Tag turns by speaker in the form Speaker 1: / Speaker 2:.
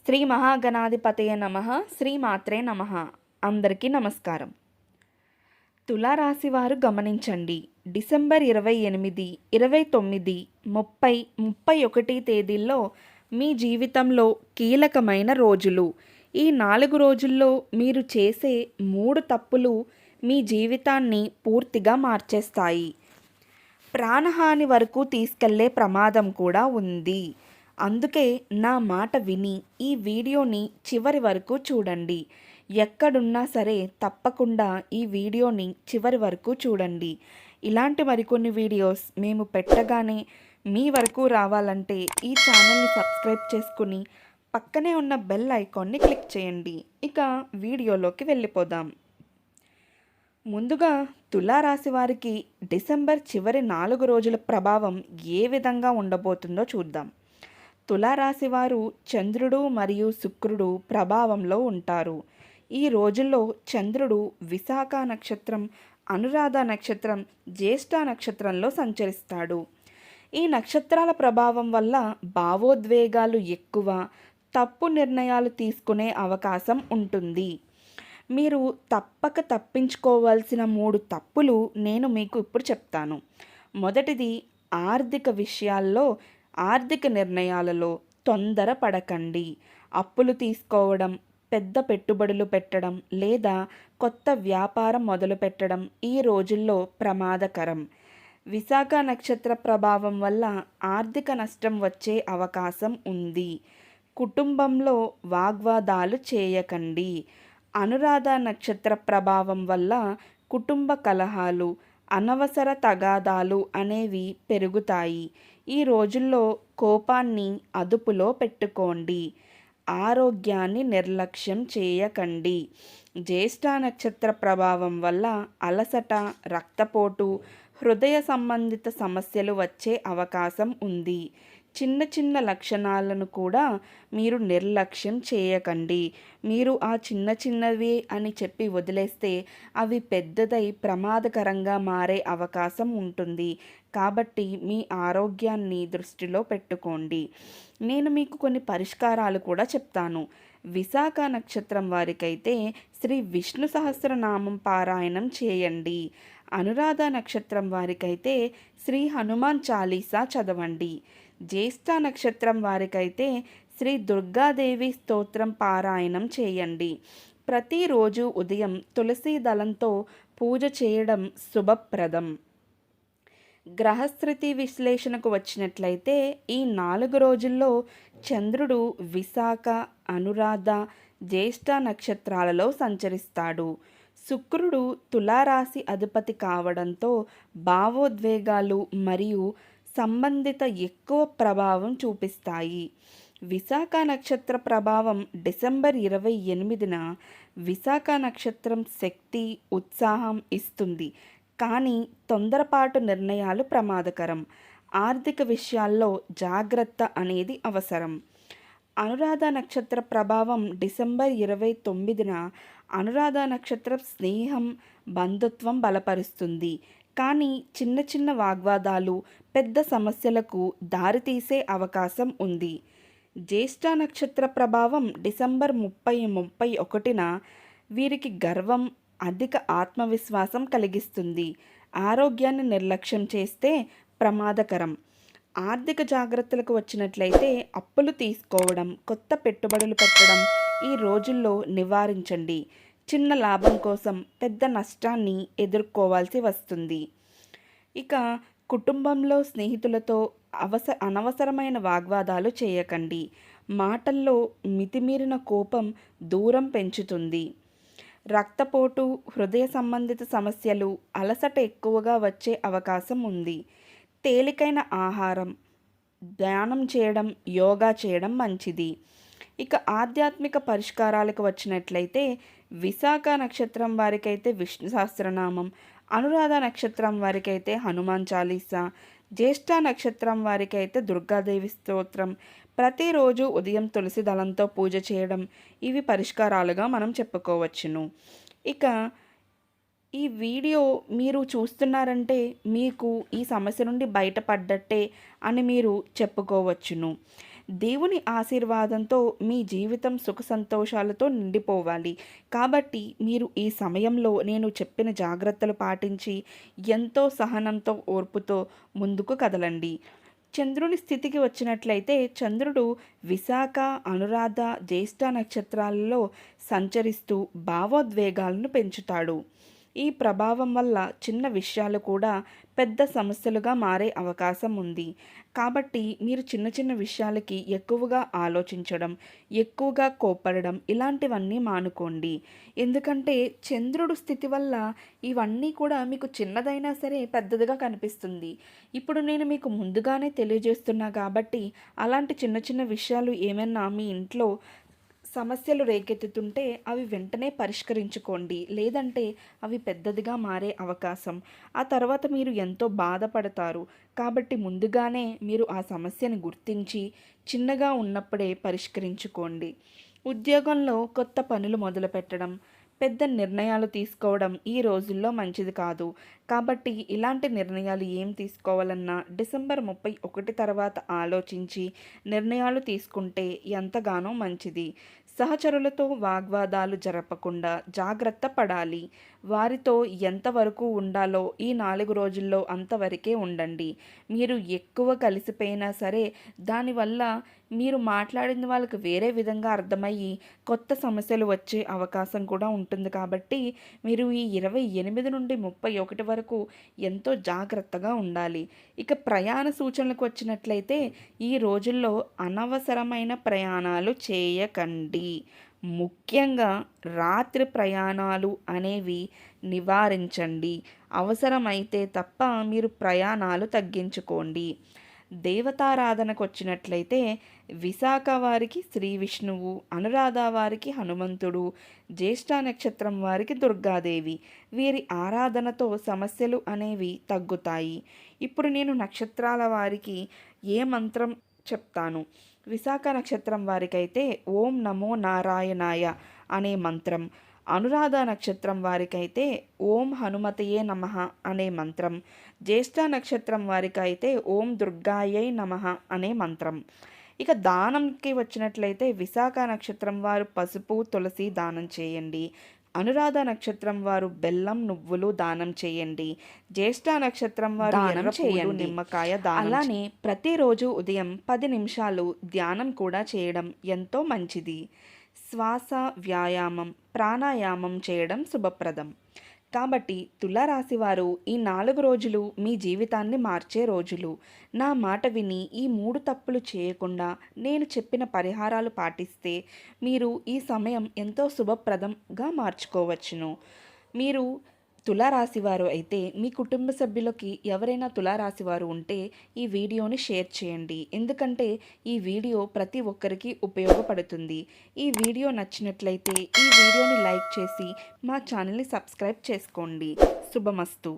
Speaker 1: శ్రీ మహాగణాధిపతయ నమః. శ్రీమాత్రే నమః. అందరికీ నమస్కారం. తులారాశి వారు గమనించండి. డిసెంబర్ 28, 29, 30, 31 తేదీల్లో మీ జీవితంలో కీలకమైన రోజులు. ఈ 4 రోజుల్లో మీరు చేసే 3 తప్పులు మీ జీవితాన్ని పూర్తిగా మార్చేస్తాయి. ప్రాణహాని వరకు తీసుకెళ్లే ప్రమాదం కూడా ఉంది. అందుకే నా మాట విని ఈ వీడియోని చివరి వరకు చూడండి. ఎక్కడున్నా సరే తప్పకుండా ఈ వీడియోని చివరి వరకు చూడండి. ఇలాంటి మరికొన్ని వీడియోస్ మేము పెట్టగానే మీ వరకు రావాలంటే ఈ ఛానల్ని సబ్స్క్రైబ్ చేసుకుని పక్కనే ఉన్న బెల్ ఐకాన్ని క్లిక్ చేయండి. ఇక వీడియోలోకి వెళ్ళిపోదాం. ముందుగా తులారాశి వారికి డిసెంబర్ చివరి 4 రోజుల ప్రభావం ఏ విధంగా ఉండబోతుందో చూద్దాం. తులారాశి వారు చంద్రుడు మరియు శుక్రుడు ప్రభావంలో ఉంటారు. ఈ రోజుల్లో చంద్రుడు విశాఖ నక్షత్రం, అనురాధ నక్షత్రం, జ్యేష్ఠ నక్షత్రంలో సంచరిస్తాడు. ఈ నక్షత్రాల ప్రభావం వల్ల భావోద్వేగాలు ఎక్కువ, తప్పు నిర్ణయాలు తీసుకునే అవకాశం ఉంటుంది. మీరు తప్పక తప్పించుకోవాల్సిన 3 తప్పులు నేను మీకు ఇప్పుడు చెప్తాను. మొదటిది, ఆర్థిక విషయాల్లో, ఆర్థిక నిర్ణయాలలో తొందర పడకండి. అప్పులు తీసుకోవడం, పెద్ద పెట్టుబడులు పెట్టడం లేదా కొత్త వ్యాపారం మొదలుపెట్టడం ఈ రోజుల్లో ప్రమాదకరం. విశాఖ నక్షత్ర ప్రభావం వల్ల ఆర్థిక నష్టం వచ్చే అవకాశం ఉంది. కుటుంబంలో వాగ్వాదాలు చేయకండి. అనురాధ నక్షత్ర ప్రభావం వల్ల కుటుంబ కలహాలు, అనవసర తగాదాలు అనేవి పెరుగుతాయి. ఈ రోజుల్లో కోపాన్ని అదుపులో పెట్టుకోండి. ఆరోగ్యాన్ని నిర్లక్ష్యం చేయకండి. జ్యేష్ఠ నక్షత్ర ప్రభావం వల్ల అలసట, రక్తపోటు, హృదయ సంబంధిత సమస్యలు వచ్చే అవకాశం ఉంది. చిన్న చిన్న లక్షణాలను కూడా మీరు నిర్లక్ష్యం చేయకండి. మీరు ఆ చిన్న చిన్నవి అని చెప్పి వదిలేస్తే అవి పెద్దదై ప్రమాదకరంగా మారే అవకాశం ఉంటుంది. కాబట్టి మీ ఆరోగ్యాన్ని దృష్టిలో పెట్టుకోండి. నేను మీకు కొన్ని పరిష్కారాలు కూడా చెప్తాను. విశాఖ నక్షత్రం వారికైతే శ్రీ విష్ణు సహస్రనామం పారాయణం చేయండి. అనురాధ నక్షత్రం వారికైతే శ్రీ హనుమాన్ చాలీసా చదవండి. జ్యేష్ఠ నక్షత్రం వారికైతే శ్రీ దుర్గాదేవి స్తోత్రం పారాయణం చేయండి. ప్రతిరోజు ఉదయం తులసి దళంతో పూజ చేయడం శుభప్రదం. గ్రహస్థితి విశ్లేషణకు వచ్చినట్లయితే ఈ 4 రోజుల్లో చంద్రుడు విశాఖ, అనురాధ, జ్యేష్ఠ నక్షత్రాలలో సంచరిస్తాడు. శుక్రుడు తులారాశి అధిపతి కావడంతో భావోద్వేగాలు మరియు సంబంధిత ఎక్కువ ప్రభావం చూపిస్తాయి. విశాఖ నక్షత్ర ప్రభావం డిసెంబర్ 28న విశాఖ నక్షత్రం శక్తి, ఉత్సాహం ఇస్తుంది. కానీ తొందరపాటు నిర్ణయాలు ప్రమాదకరం. ఆర్థిక విషయాల్లో జాగ్రత్త అనేది అవసరం. అనురాధ నక్షత్ర ప్రభావం డిసెంబర్ 29న అనురాధ నక్షత్రం స్నేహం, బంధుత్వం బలపరుస్తుంది. కానీ చిన్న చిన్న వాగ్వాదాలు పెద్ద సమస్యలకు దారితీసే అవకాశం ఉంది. జ్యేష్ఠ నక్షత్ర ప్రభావం డిసెంబర్ 30, 31న వీరికి గర్వం, అధిక ఆత్మవిశ్వాసం కలిగిస్తుంది. ఆరోగ్యాన్ని నిర్లక్ష్యం చేస్తే ప్రమాదకరం. ఆర్థిక జాగ్రత్తలకు వచ్చినట్లయితే అప్పులు తీసుకోవడం, కొత్త పెట్టుబడులు పెట్టడం ఈ రోజుల్లో నివారించండి. చిన్న లాభం కోసం పెద్ద నష్టాన్ని ఎదుర్కోవాల్సి వస్తుంది. ఇక కుటుంబంలో స్నేహితులతో అనవసరమైన వాగ్వాదాలు చేయకండి. మాటల్లో మితిమీరిన కోపం దూరం పెంచుతుంది. రక్తపోటు, హృదయ సంబంధిత సమస్యలు, అలసట ఎక్కువగా వచ్చే అవకాశం ఉంది. తేలికైన ఆహారం, ధ్యానం చేయడం, యోగా చేయడం మంచిది. ఇక ఆధ్యాత్మిక పరిష్కారాలకు వచ్చినట్లయితే విశాఖ నక్షత్రం వారికైతే విష్ణు సహస్రనామం, అనురాధ నక్షత్రం వారికైతే హనుమాన్ చాలీసా, జ్యేష్ఠ నక్షత్రం వారికైతే దుర్గాదేవి స్తోత్రం, ప్రతిరోజు ఉదయం తులసి దళంతో పూజ చేయడం ఇవి పరిష్కారాలుగా మనం చెప్పుకోవచ్చును. ఇక ఈ వీడియో మీరు చూస్తున్నారంటే మీకు ఈ సమస్య నుండి బయటపడ్డట్టే అని మీరు చెప్పుకోవచ్చును. దేవుని ఆశీర్వాదంతో మీ జీవితం సుఖ సంతోషాలతో నిండిపోవాలి. కాబట్టి మీరు ఈ సమయంలో నేను చెప్పిన జాగ్రత్తలు పాటించి ఎంతో సహనంతో ఓర్పుతో ముందుకు కదలండి. చంద్రుని స్థితికి వచ్చినట్లయితే చంద్రుడు విశాఖ, అనురాధ, జ్యేష్ఠ నక్షత్రాలలో సంచరిస్తూ భావోద్వేగాలను పెంచుతాడు. ఈ ప్రభావం వల్ల చిన్న విషయాలు కూడా పెద్ద సమస్యలుగా మారే అవకాశం ఉంది. కాబట్టి మీరు చిన్న చిన్న విషయాలకి ఎక్కువగా ఆలోచించడం, ఎక్కువగా కోప్పడడం ఇలాంటివన్నీ మానుకోండి. ఎందుకంటే చంద్రుడు స్థితి వల్ల ఇవన్నీ కూడా మీకు చిన్నదైనా సరే పెద్దదిగా కనిపిస్తుంది. ఇప్పుడు నేను మీకు ముందుగానే తెలియజేస్తున్నా కాబట్టి అలాంటి చిన్న చిన్న విషయాలు ఏమైనా మీ ఇంట్లో సమస్యలు రేకెత్తుతుంటే అవి వెంటనే పరిష్కరించుకోండి. లేదంటే అవి పెద్దదిగా మారే అవకాశం. ఆ తర్వాత మీరు ఎంతో బాధపడతారు. కాబట్టి ముందుగానే మీరు ఆ సమస్యని గుర్తించి చిన్నగా ఉన్నప్పుడే పరిష్కరించుకోండి. ఉద్యోగంలో కొత్త పనులు మొదలుపెట్టడం, పెద్ద నిర్ణయాలు తీసుకోవడం ఈ రోజుల్లో మంచిది కాదు. కాబట్టి ఇలాంటి నిర్ణయాలు ఏం తీసుకోవాలన్నా డిసెంబర్ 31 తర్వాత ఆలోచించి నిర్ణయాలు తీసుకుంటే ఎంతగానో మంచిది. సహచరులతో వాగ్వాదాలు జరపకుండా జాగ్రత్త పడాలి. వారితో ఎంతవరకు ఉండాలో ఈ 4 రోజుల్లో అంతవరకే ఉండండి. మీరు ఎక్కువ కలిసిపోయినా సరే దానివల్ల మీరు మాట్లాడిన వాళ్ళకి వేరే విధంగా అర్థమయ్యి కొత్త సమస్యలు వచ్చే అవకాశం కూడా ఉంటుంది. కాబట్టి మీరు ఈ 28 నుండి 31 వరకు ఎంతో జాగ్రత్తగా ఉండాలి. ఇక ప్రయాణ సూచనలకు వచ్చినట్లయితే ఈ రోజుల్లో అనవసరమైన ప్రయాణాలు చేయకండి. ముఖ్యంగా రాత్రి ప్రయాణాలు అనేవి నివారించండి. అవసరమైతే తప్ప మీరు ప్రయాణాలు తగ్గించుకోండి. దేవతారాధనకు వచ్చినట్లయితే విశాఖ వారికి శ్రీ విష్ణువు, అనురాధ వారికి హనుమంతుడు, జ్యేష్ఠ నక్షత్రం వారికి దుర్గాదేవి. వీరి ఆరాధనతో సమస్యలు అనేవి తగ్గుతాయి. ఇప్పుడు నేను నక్షత్రాల వారికి ఏ మంత్రం చెప్తాను. విశాఖ నక్షత్రం వారికైతే ఓం నమో నారాయణాయ అనే మంత్రం, అనురాధ నక్షత్రం వారికైతే ఓం హనుమతయే నమః అనే మంత్రం, జ్యేష్ఠ నక్షత్రం వారికైతే ఓం దుర్గాయై నమః అనే మంత్రం. ఇక దానంకి వచ్చినట్లయితే విశాఖ నక్షత్రం వారు పసుపు, తులసి దానం చేయండి. అనురాధ నక్షత్రం వారు బెల్లం, నువ్వులు దానం చేయండి. జ్యేష్ఠ నక్షత్రం వారు ఎర్ర పూలు, నిమ్మకాయ దానం. అలానే ప్రతిరోజు ఉదయం 10 నిమిషాలు ధ్యానం కూడా చేయడం ఎంతో మంచిది. శ్వాస వ్యాయామం, ప్రాణాయామం చేయడం శుభప్రదం. కాబట్టి తులారాశి వారు ఈ 4 రోజులు మీ జీవితాన్ని మార్చే రోజులు. నా మాట విని ఈ 3 తప్పులు చేయకుండా నేను చెప్పిన పరిహారాలు పాటిస్తే మీరు ఈ సమయం ఎంతో శుభప్రదంగా మార్చుకోవచ్చును. మీరు తులారాశివారు అయితే మీ కుటుంబ సభ్యులకి ఎవరైనా తులారాశివారు ఉంటే ఈ వీడియోని షేర్ చేయండి. ఎందుకంటే ఈ వీడియో ప్రతి ఒక్కరికి ఉపయోగపడుతుంది. ఈ వీడియో నచ్చినట్లయితే ఈ వీడియోని లైక్ చేసి మా ఛానల్ని సబ్స్క్రైబ్ చేసుకోండి. శుభమస్తు.